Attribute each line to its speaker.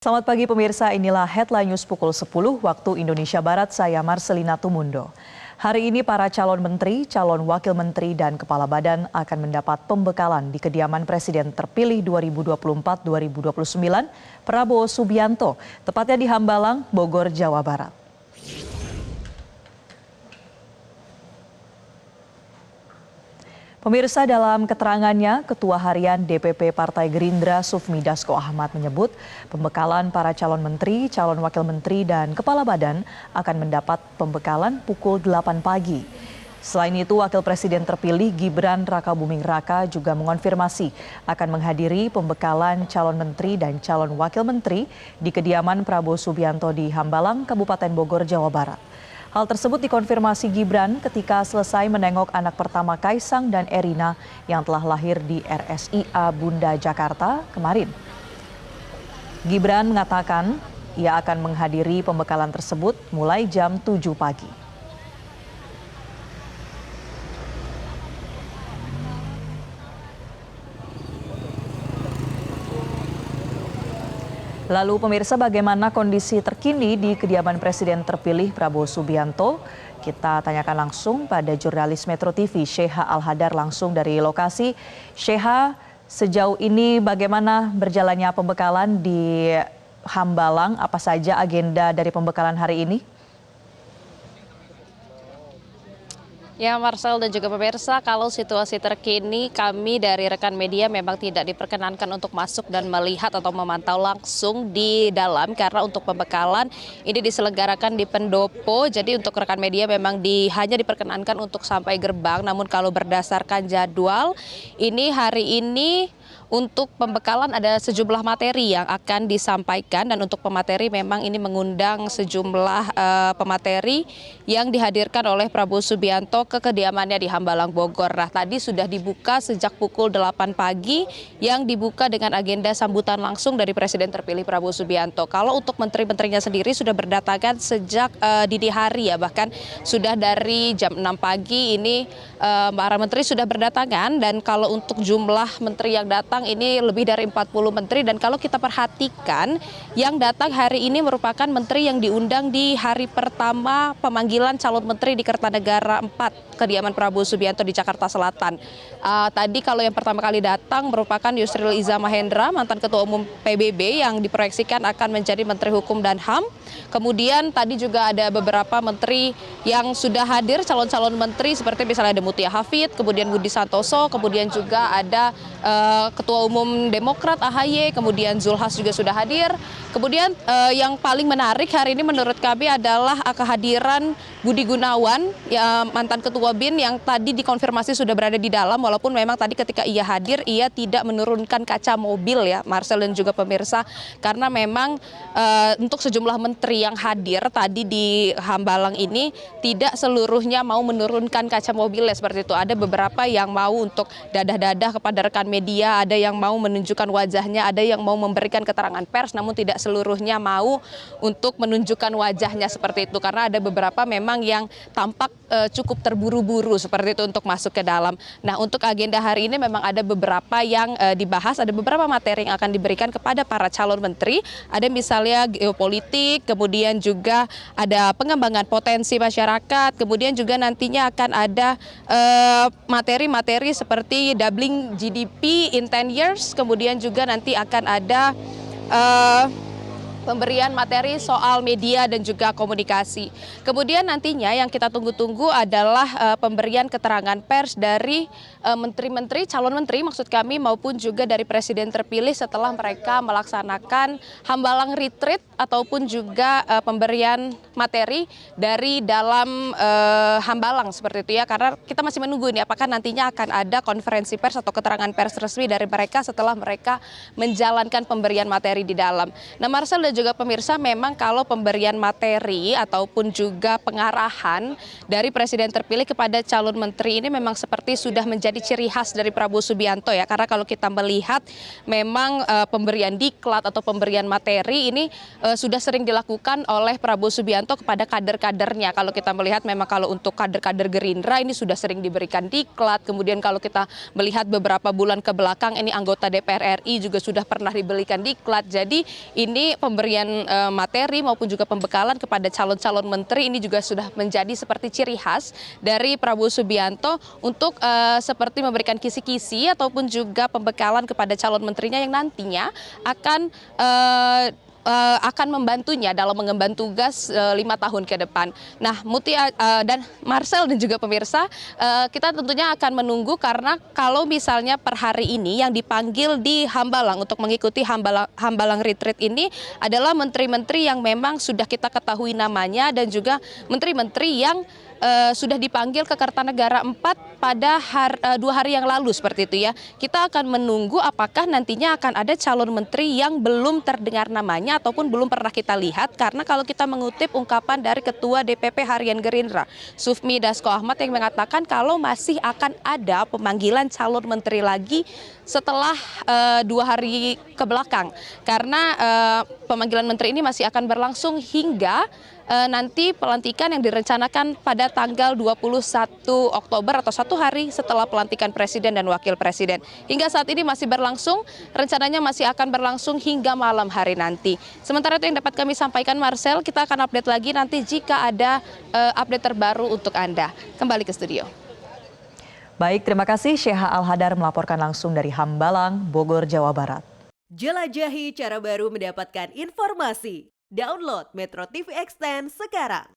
Speaker 1: Selamat pagi pemirsa, inilah Headline News pukul 10 waktu Indonesia Barat, saya Marcelina Tumundo. Hari ini para calon menteri, calon wakil menteri dan kepala badan akan mendapat pembekalan di kediaman Presiden terpilih 2024-2029 Prabowo Subianto, tepatnya di Hambalang, Bogor, Jawa Barat. Pemirsa, dalam keterangannya, Ketua Harian DPP Partai Gerindra Sufmi Dasko Ahmad menyebut pembekalan para calon menteri, calon wakil menteri, dan kepala badan akan mendapat pembekalan pukul 8 pagi. Selain itu, Wakil Presiden terpilih Gibran Rakabuming Raka juga mengonfirmasi akan menghadiri pembekalan calon menteri dan calon wakil menteri di kediaman Prabowo Subianto di Hambalang, Kabupaten Bogor, Jawa Barat. Hal tersebut dikonfirmasi Gibran ketika selesai menengok anak pertama Kaisang dan Erina yang telah lahir di RSIA Bunda Jakarta kemarin. Gibran mengatakan ia akan menghadiri pembekalan tersebut mulai jam 7 pagi. Lalu pemirsa, bagaimana kondisi terkini di kediaman Presiden terpilih Prabowo Subianto? Kita tanyakan langsung pada jurnalis Metro TV Sheha Al-Hadar langsung dari lokasi. Sheha, sejauh ini bagaimana berjalannya pembekalan di Hambalang? Apa saja agenda dari pembekalan hari ini?
Speaker 2: Ya, Marcel dan juga pemirsa, kalau situasi terkini kami dari rekan media memang tidak diperkenankan untuk masuk dan melihat atau memantau langsung di dalam karena untuk pembekalan ini diselenggarakan di pendopo. Jadi untuk rekan media memang hanya diperkenankan untuk sampai gerbang. Namun kalau berdasarkan jadwal ini hari ini untuk pembekalan ada sejumlah materi yang akan disampaikan dan untuk pemateri memang ini mengundang sejumlah pemateri yang dihadirkan oleh Prabowo Subianto ke kediamannya di Hambalang, Bogor. Nah, tadi sudah dibuka sejak pukul 8 pagi yang dibuka dengan agenda sambutan langsung dari Presiden terpilih Prabowo Subianto. Kalau untuk menteri-menterinya sendiri sudah berdatangan sejak dini hari ya, bahkan sudah dari jam 6 pagi ini para menteri sudah berdatangan dan kalau untuk jumlah menteri yang datang ini lebih dari 40 menteri dan kalau kita perhatikan yang datang hari ini merupakan menteri yang diundang di hari pertama pemanggilan calon menteri di Kertanegara 4 kediaman Prabowo Subianto di Jakarta Selatan. Tadi kalau yang pertama kali datang merupakan Yusril Iza Mahendra, mantan Ketua Umum PBB yang diproyeksikan akan menjadi Menteri Hukum dan HAM. Kemudian tadi juga ada beberapa menteri yang sudah hadir, calon-calon menteri seperti misalnya ada Mutia Hafid, kemudian Budi Santoso, kemudian juga ada Ketua Umum Demokrat AHY, kemudian Zulhas juga sudah hadir. Kemudian yang paling menarik hari ini menurut kami adalah kehadiran Budi Gunawan, ya, mantan Ketua BIN yang tadi dikonfirmasi sudah berada di dalam, walaupun memang tadi ketika ia hadir ia tidak menurunkan kaca mobil ya Marcel dan juga pemirsa, karena memang untuk sejumlah menteri yang hadir tadi di Hambalang ini tidak seluruhnya mau menurunkan kaca mobilnya seperti itu. Ada beberapa yang mau untuk dadah-dadah kepada rekan media, ada yang mau menunjukkan wajahnya, ada yang mau memberikan keterangan pers, namun tidak seluruhnya mau untuk menunjukkan wajahnya seperti itu, karena ada beberapa memang yang tampak cukup terburu-buru seperti itu untuk masuk ke dalam. Nah, untuk agenda hari ini memang ada beberapa yang dibahas, ada beberapa materi yang akan diberikan kepada para calon menteri. Ada misalnya geopolitik, kemudian juga ada pengembangan potensi masyarakat, kemudian juga nantinya akan ada materi-materi seperti doubling GDP in 10 years, kemudian juga nanti akan ada pemberian materi soal media dan juga komunikasi. Kemudian nantinya yang kita tunggu-tunggu adalah pemberian keterangan pers dari menteri-menteri, calon menteri maksud kami, maupun juga dari Presiden terpilih setelah mereka melaksanakan Hambalang Retreat ataupun juga pemberian materi dari dalam Hambalang seperti itu ya, karena kita masih menunggu ini apakah nantinya akan ada konferensi pers atau keterangan pers resmi dari mereka setelah mereka menjalankan pemberian materi di dalam. Nah, Marcel dan juga pemirsa, memang kalau pemberian materi ataupun juga pengarahan dari Presiden terpilih kepada calon menteri ini memang seperti sudah menjadi ciri khas dari Prabowo Subianto ya, karena kalau kita melihat memang pemberian diklat atau pemberian materi ini sudah sering dilakukan oleh Prabowo Subianto Subianto kepada kader-kadernya. Kalau kita melihat memang kalau untuk kader-kader Gerindra ini sudah sering diberikan diklat, kemudian kalau kita melihat beberapa bulan ke belakang ini anggota DPR RI juga sudah pernah diberikan diklat. Jadi ini pemberian materi maupun juga pembekalan kepada calon-calon menteri ini juga sudah menjadi seperti ciri khas dari Prabowo Subianto untuk seperti memberikan kisi-kisi ataupun juga pembekalan kepada calon menterinya yang nantinya akan membantunya dalam mengemban tugas 5 tahun ke depan. Nah, Muti dan Marcel dan juga pemirsa, kita tentunya akan menunggu karena kalau misalnya per hari ini yang dipanggil di Hambalang untuk mengikuti Hambalang Retreat ini adalah menteri-menteri yang memang sudah kita ketahui namanya dan juga menteri-menteri yang sudah dipanggil ke Kertanegara 4 pada 2 hari yang lalu seperti itu ya. Kita akan menunggu apakah nantinya akan ada calon menteri yang belum terdengar namanya ataupun belum pernah kita lihat, karena kalau kita mengutip ungkapan dari Ketua DPP Harian Gerindra Sufmi Dasko Ahmad yang mengatakan kalau masih akan ada pemanggilan calon menteri lagi setelah 2 hari ke belakang, karena pemanggilan menteri ini masih akan berlangsung hingga nanti pelantikan yang direncanakan pada tanggal 21 Oktober atau 1 hari setelah pelantikan Presiden dan Wakil Presiden. Hingga saat ini masih berlangsung, rencananya masih akan berlangsung hingga malam hari nanti. Sementara itu yang dapat kami sampaikan, Marcel, kita akan update lagi nanti jika ada update terbaru untuk Anda. Kembali ke studio.
Speaker 1: Baik, terima kasih Syekha Al-Hadar melaporkan langsung dari Hambalang, Bogor, Jawa Barat.
Speaker 3: Jelajahi cara baru mendapatkan informasi. Download Metro TV Extend sekarang.